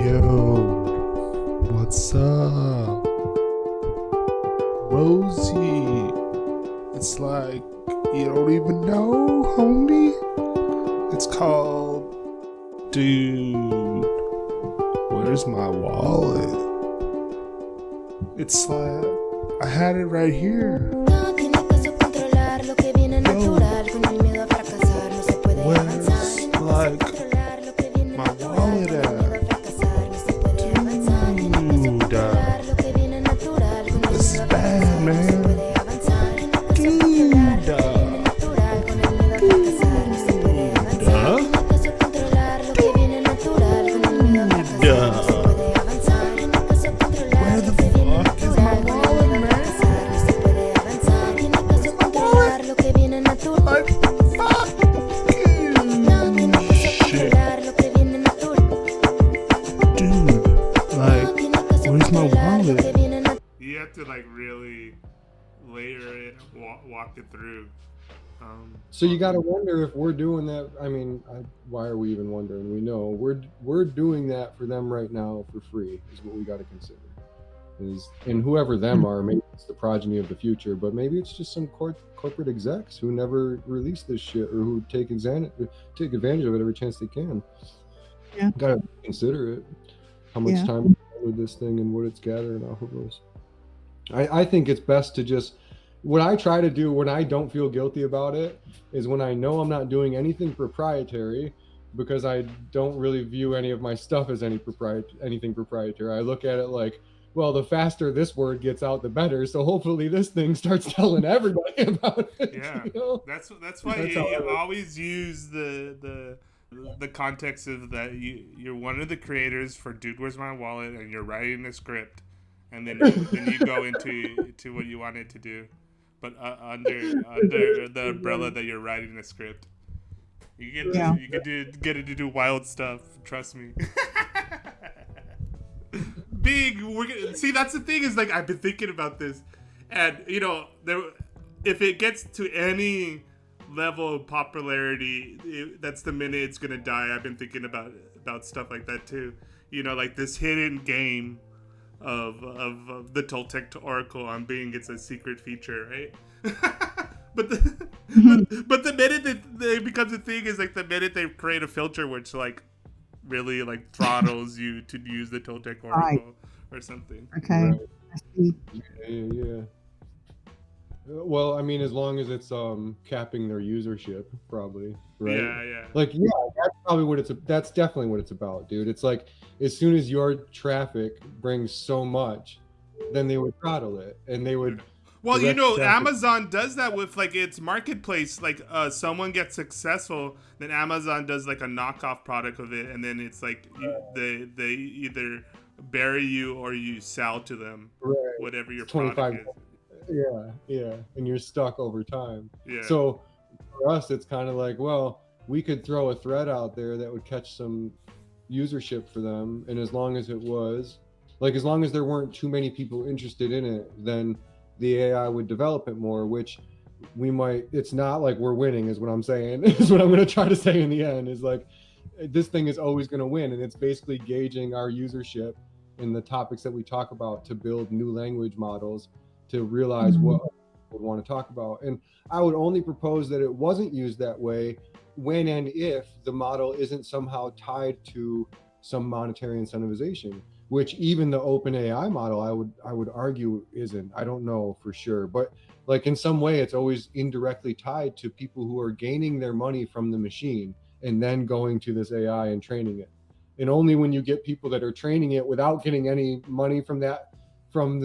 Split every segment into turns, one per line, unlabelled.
Yo, what's up? Rosie, it's like you don't even know, homie. It's called, dude, where's my wallet? It's like, I had it right here. Where's like my wallet at? This is bad, man. Where the fuck is my wallet, man? Like, fuck you. Dude, like, where's my wallet?
You have to like really layer it, walk it through.
So you got to wonder if we're doing that. I mean, why are we even wondering? We know we're doing that for them right now for free is what we got to consider. And whoever them are, maybe it's the progeny of the future, but maybe it's just some corporate execs who never release this shit or who take advantage of it every chance they can.
Yeah.
Got to consider it. How much time with this thing and what it's gathering off of us. I think it's best to just, what I try to do when I don't feel guilty about it is when I know I'm not doing anything proprietary, because I don't really view any of my stuff as anything proprietary. I look at it like, well, the faster this word gets out, the better. So hopefully this thing starts telling everybody about it.
Yeah,
you know?
that's why you always use the context of that you're one of the creators for Dude, Where's My Wallet, and you're writing a script, and then you go into what you wanted to do, but under the umbrella that you're writing a script, you get it to do wild stuff. Trust me. See, that's the thing, is like, I've been thinking about this, and you know, if it gets to any level of popularity, that's the minute it's gonna die. I've been thinking about stuff like that too. You know, like this hidden game of the Toltec Oracle on Bing. It's a secret feature, right? but the minute that it becomes a thing is like the minute they create a filter which like really like throttles you to use the Toltec Oracle or something.
Okay.
Right. Yeah. Well, I mean, as long as it's capping their usership, probably, right?
Yeah.
Like, yeah, that's definitely what it's about, dude. It's like, as soon as your traffic brings so much, then they would throttle it, and they would.
Well, you know, Amazon does that with like its marketplace. Like, someone gets successful, then Amazon does like a knockoff product of it, and then it's like they either bury you or you sell to them whatever your product is.
Yeah, and you're stuck over time.
Yeah.
So for us, it's kind of like, well, we could throw a thread out there that would catch some usership for them, and as long as there weren't too many people interested in it, then the AI would develop it more, which we might. It's not like we're winning, is what I'm saying. Is what I'm going to try to say in the end. Is like, this thing is always going to win, and it's basically gauging our usership in the topics that we talk about to build new language models to realize what we would want to talk about. And I would only propose that it wasn't used that way when and if the model isn't somehow tied to some monetary incentivization, which even the OpenAI model, I would argue isn't. I don't know for sure, but like in some way it's always indirectly tied to people who are gaining their money from the machine and then going to this AI and training it. And only when you get people that are training it without getting any money from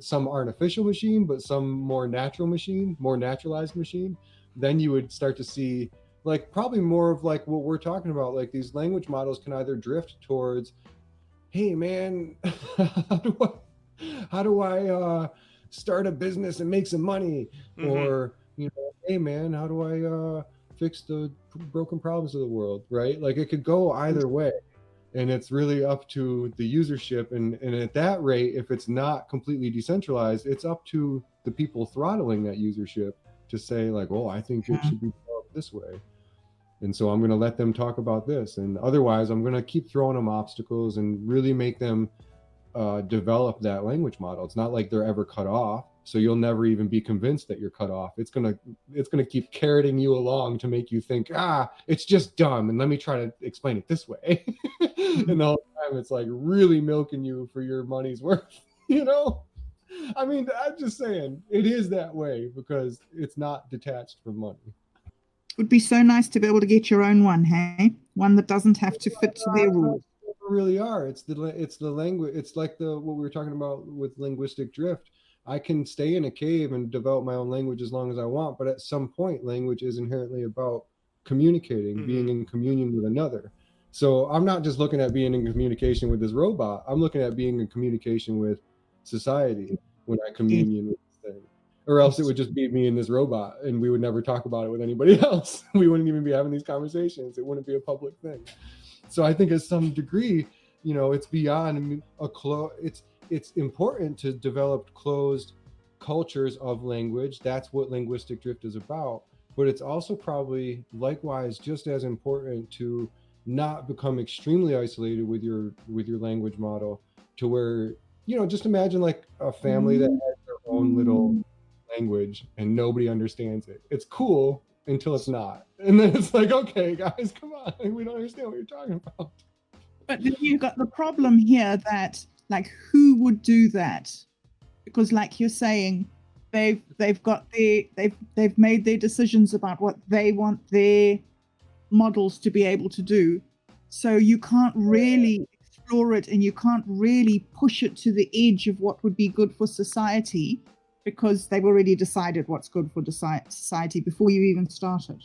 some artificial machine, but some more naturalized machine, then you would start to see like probably more of like what we're talking about. Like these language models can either drift towards, hey man, how do I start a business and make some money? Or, you know, hey man, how do I fix the broken problems of the world, right? Like it could go either way. And it's really up to the usership. And at that rate, if it's not completely decentralized, it's up to the people throttling that usership to say like, oh, I think it should be developed this way. And so I'm going to let them talk about this. And otherwise, I'm going to keep throwing them obstacles and really make them develop that language model. It's not like they're ever cut off. So you'll never even be convinced that you're cut off. It's gonna keep carroting you along to make you think, it's just dumb, and let me try to explain it this way. And the whole time it's like really milking you for your money's worth, you know? I mean, I'm just saying, it is that way because it's not detached from money.
It would be so nice to be able to get your own one, hey? One that doesn't have to fit to their rules.
Really are. It's the language. It's like what we were talking about with linguistic drift. I can stay in a cave and develop my own language as long as I want, but at some point language is inherently about communicating, being in communion with another. So I'm not just looking at being in communication with this robot. I'm looking at being in communication with society when I communion with this thing. Or else it would just be me and this robot and we would never talk about it with anybody else. We wouldn't even be having these conversations. It wouldn't be a public thing. So I think at some degree, it's beyond it's important to develop closed cultures of language. That's what linguistic drift is about. But it's also probably likewise just as important to not become extremely isolated with your language model, to where, just imagine like a family that has their own little language and nobody understands it. It's cool until it's not. And then it's like, okay, guys, come on. We don't understand what you're talking about.
But then you've got the problem here that, like, who would do that? Because, like you're saying, they've made their decisions about what they want their models to be able to do. So you can't really explore it, and you can't really push it to the edge of what would be good for society, because they've already decided what's good for society before you even started.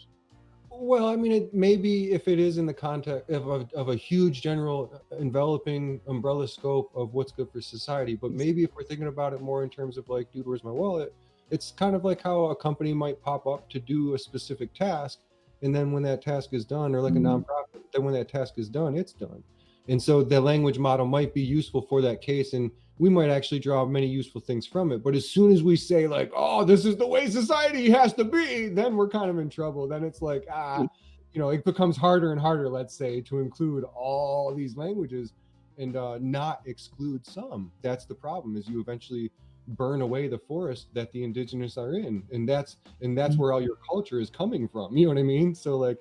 Well, I mean, it maybe if it is in the context of a huge general enveloping umbrella scope of what's good for society, but maybe if we're thinking about it more in terms of like, dude, where's my wallet? It's kind of like how a company might pop up to do a specific task, and then when that task is done, or like a nonprofit, then when that task is done, it's done. And so the language model might be useful for that case, and we might actually draw many useful things from it. But as soon as we say like, oh, this is the way society has to be, then we're kind of in trouble. Then it's like, it becomes harder and harder, let's say, to include all these languages and not exclude some. That's the problem, is you eventually burn away the forest that the indigenous are in. And that's where all your culture is coming from. You know what I mean? So like,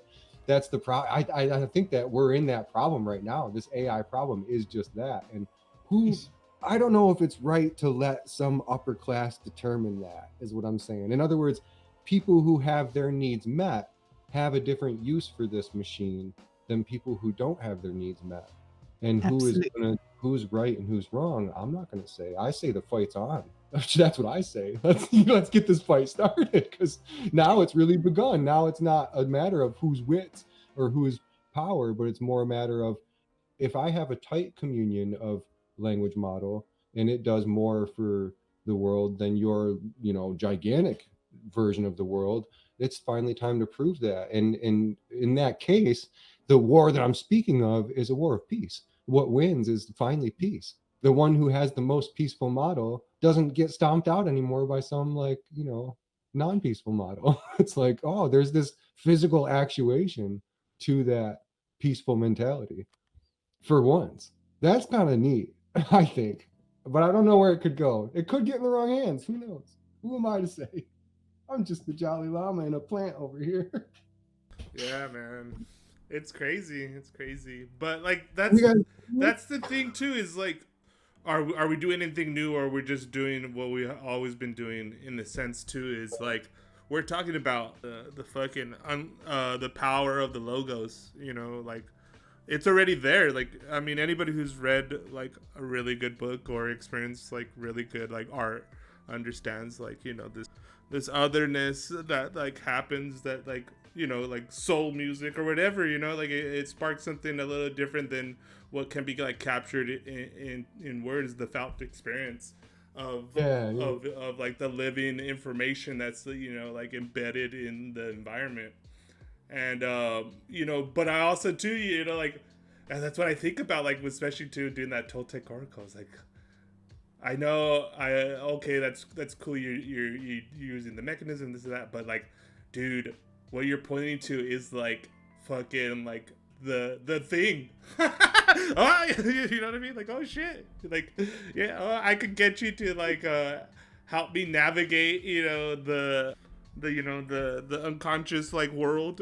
that's the problem. I think that we're in that problem right now. This AI problem is just that. And I don't know if it's right to let some upper class determine that, is what I'm saying. In other words, people who have their needs met have a different use for this machine than people who don't have their needs met. And who's right and who's wrong, I'm not going to say. I say the fight's on. That's what I say. Let's get this fight started, because now it's really begun. Now it's not a matter of whose wits or whose power, but it's more a matter of, if I have a tight communion of language model and it does more for the world than your gigantic version of the world, it's finally time to prove that. And in that case, the war that I'm speaking of is a war of peace. What wins is finally peace. The one who has the most peaceful model doesn't get stomped out anymore by some non-peaceful model. It's like, oh, there's this physical actuation to that peaceful mentality for once. That's kind of neat, I think. But I don't know where it could go. It could get in the wrong hands. Who knows? Who am I to say? I'm just the Jolly Llama in a plant over here.
Yeah, man. It's crazy. But like that's the thing too, is like, are we doing anything new, or we're just doing what we've always been doing? In the sense too, is like, we're talking about the fucking the power of the logos, like, it's already there. Like, I mean, anybody who's read like a really good book or experienced like really good like art understands like, this otherness that like happens, that like, like soul music or whatever, like it sparks something a little different than what can be like captured in words, the felt experience of like the living information that's like embedded in the environment. And but I also too, like, and that's what I think about, like, especially too doing that Toltec oracle. It's like, I know, okay, that's cool. You're using the mechanism, this and that, but like, dude, what you're pointing to is like fucking like the thing. Oh, you know what I mean? Like, oh shit, like, yeah, oh, I could get you to like help me navigate, the unconscious like world.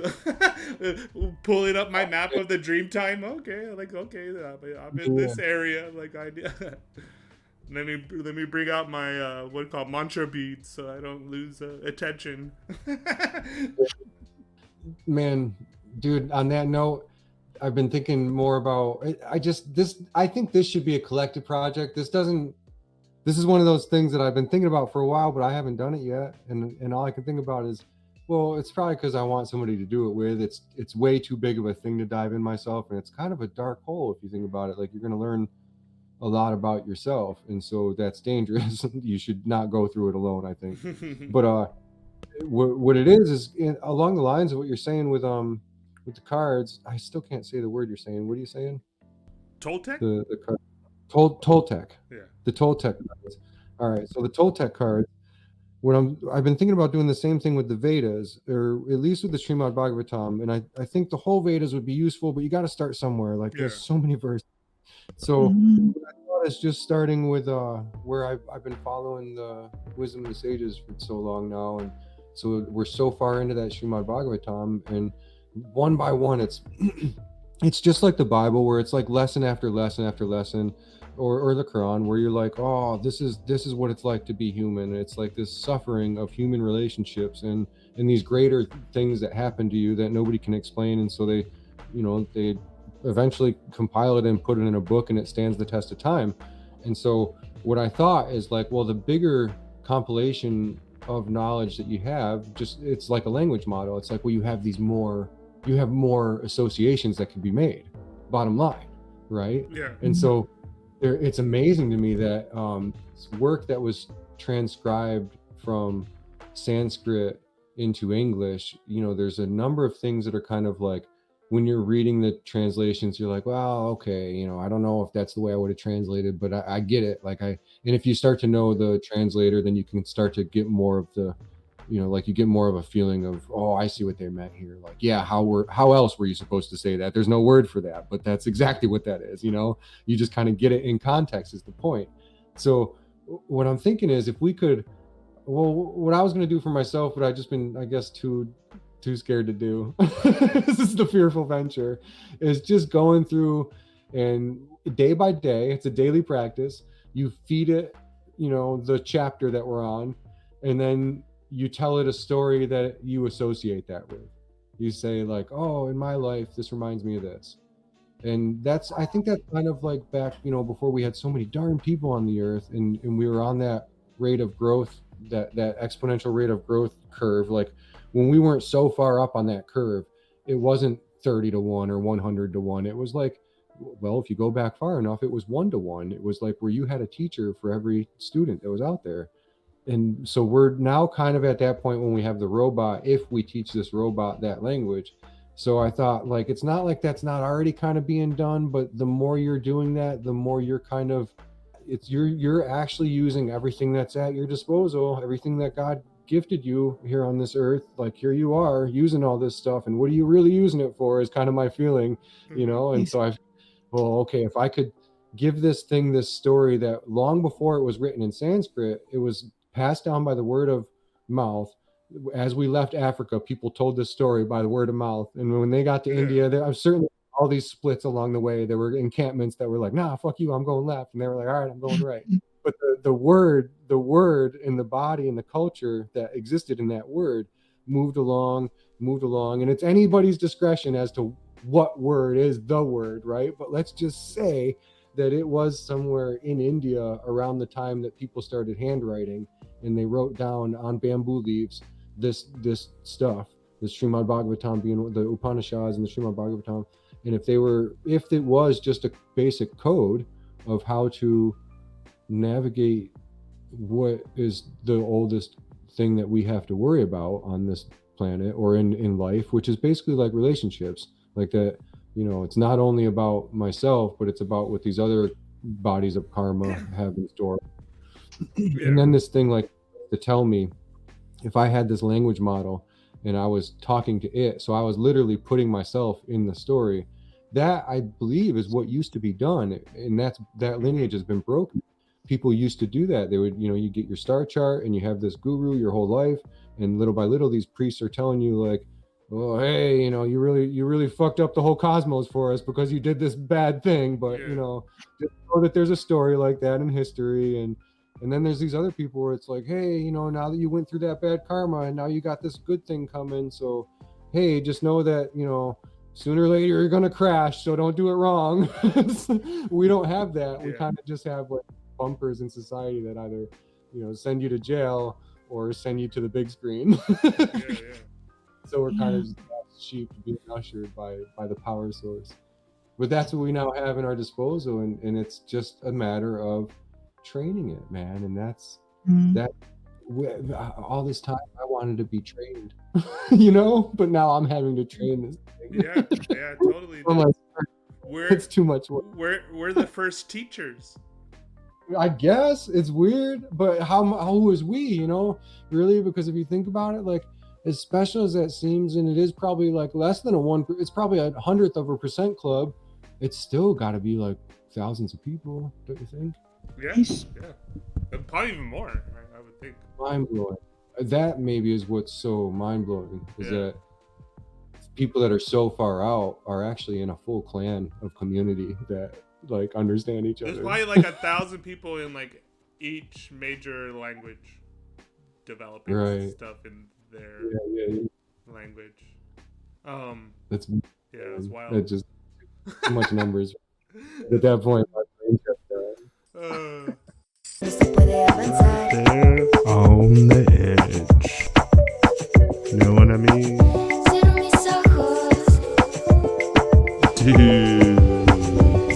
Pulling up my map of the dream time. Okay, like, okay, I'm in this area. Like, let me bring out my what called mantra beads so I don't lose attention.
Man, dude, on that note, I've been thinking more about I think this should be a collective project. This is one of those things that I've been thinking about for a while, but I haven't done it yet. And all I can think about is, well, it's probably because I want somebody to do it with. It's way too big of a thing to dive in myself, and it's kind of a dark hole if you think about it. Like, you're going to learn a lot about yourself, and so that's dangerous. You should not go through it alone, I think. But what it is along the lines of what you're saying with the cards. I still can't say the word you're saying. What are you saying?
Toltec?
The card. Toltec.
Yeah.
The Toltec cards. All right. So the Toltec cards. I've been thinking about doing the same thing with the Vedas, or at least with the Srimad Bhagavatam. And I think the whole Vedas would be useful, but you got to start somewhere. Like, there's so many verses. So what I thought is just starting with where I've been following the wisdom of the sages for so long now, and so we're so far into that Srimad Bhagavatam, and one by one, it's just like the Bible, where it's like lesson after lesson after lesson, or the Quran, where you're like, oh, this is what it's like to be human. It's like this suffering of human relationships and these greater things that happen to you that nobody can explain, and so they eventually compile it and put it in a book, and it stands the test of time. And so what I thought is like, well, the bigger compilation of knowledge that you have, it's like a language model. It's like, well, you have more associations that can be made, bottom line, right?
Yeah.
And so it's amazing to me that work that was transcribed from Sanskrit into English, there's a number of things that are kind of like, when you're reading the translations, you're like, well, okay, I don't know if that's the way I would have translated, but I get it. And if you start to know the translator, then you can start to get more of the, like, you get more of a feeling of, oh, I see what they meant here. Like, yeah, how else were you supposed to say that? There's no word for that, but that's exactly what that is. You just kind of get it in context is the point. So what I'm thinking is, if we could, well, what I was going to do for myself, but I've just been, I guess, too scared to do, this is the fearful venture, is just going through, and day by day, it's a daily practice. You feed it, the chapter that we're on, and then you tell it a story that you associate that with. You say like, oh, in my life, this reminds me of this. And I think that's kind of like back, before we had so many darn people on the earth, and we were on that rate of growth, that exponential rate of growth curve. Like, when we weren't so far up on that curve, it wasn't 30 to 1 or 100 to 1. It was like, well, if you go back far enough, it was 1 to 1. It was like where you had a teacher for every student that was out there. And so we're now kind of at that point when we have the robot, if we teach this robot that language. So I thought, like, it's not like that's not already kind of being done, but the more you're doing that, the more you're kind of, you're actually using everything that's at your disposal, everything that God gifted you here on this earth. Like, here you are using all this stuff, and what are you really using it for is kind of my feeling, and so okay, if I could give this thing this story that long before it was written in Sanskrit, it was passed down by the word of mouth. As we left Africa, people told this story by the word of mouth, and when they got to India, there was certainly all these splits along the way. There were encampments that were like, nah, fuck you, I'm going left, and they were like, all right, I'm going right. But the word and the body and the culture that existed in that word moved along, and it's anybody's discretion as to what word is the word, right? But let's just say that it was somewhere in India around the time that people started handwriting, and they wrote down on bamboo leaves this stuff, the Srimad Bhagavatam being the Upanishads and the Srimad Bhagavatam. And if it was just a basic code of how to navigate what is the oldest thing that we have to worry about on this planet or in life, which is basically like relationships, like that, it's not only about myself, but it's about what these other bodies of karma have in store. And then this thing, like, to tell me, if I had this language model and I was talking to it. So I was literally putting myself in the story. That, I believe, is what used to be done, and that lineage has been broken. People used to do that. They would, you get your star chart and you have this guru your whole life, and little by little these priests are telling you like, oh, hey, you really fucked up the whole cosmos for us because you did this bad thing, but just know that there's a story like that in history. And then there's these other people where it's like, hey, now that you went through that bad karma and now you got this good thing coming, so hey, just know that sooner or later you're gonna crash, so don't do it wrong. We don't have that. We kind of just have like bumpers in society that either send you to jail or send you to the big screen. So we're kind of just sheep being ushered by the power source. But that's what we now have in our disposal, and it's just a matter of training it, man. And that's all this time I wanted to be trained, but now I'm having to train this thing.
Yeah, totally.
It's too much work.
We're the first teachers.
I guess it's weird, but how was we, really? Because if you think about it, like, as special as that seems, and it is probably like less than it's probably 1/100% club, it's still got to be like thousands of people, don't you think?
Yeah. Probably even more, I would think.
Mind-blowing. That maybe is what's so mind-blowing, is that people that are so far out are actually in a full clan of community that like understand each other.
There's probably like 1,000 people in like each major language developing stuff in their language.
That's
it's wild.
It's just too much numbers. At that point, my brain shut down.
They're on the edge. You know what I mean? Dude,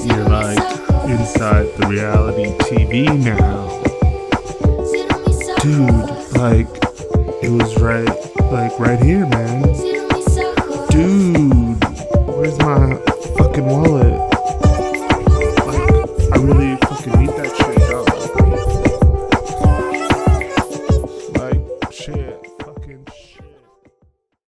you're like inside the reality TV now. Dude, like, it was right here, man. Dude.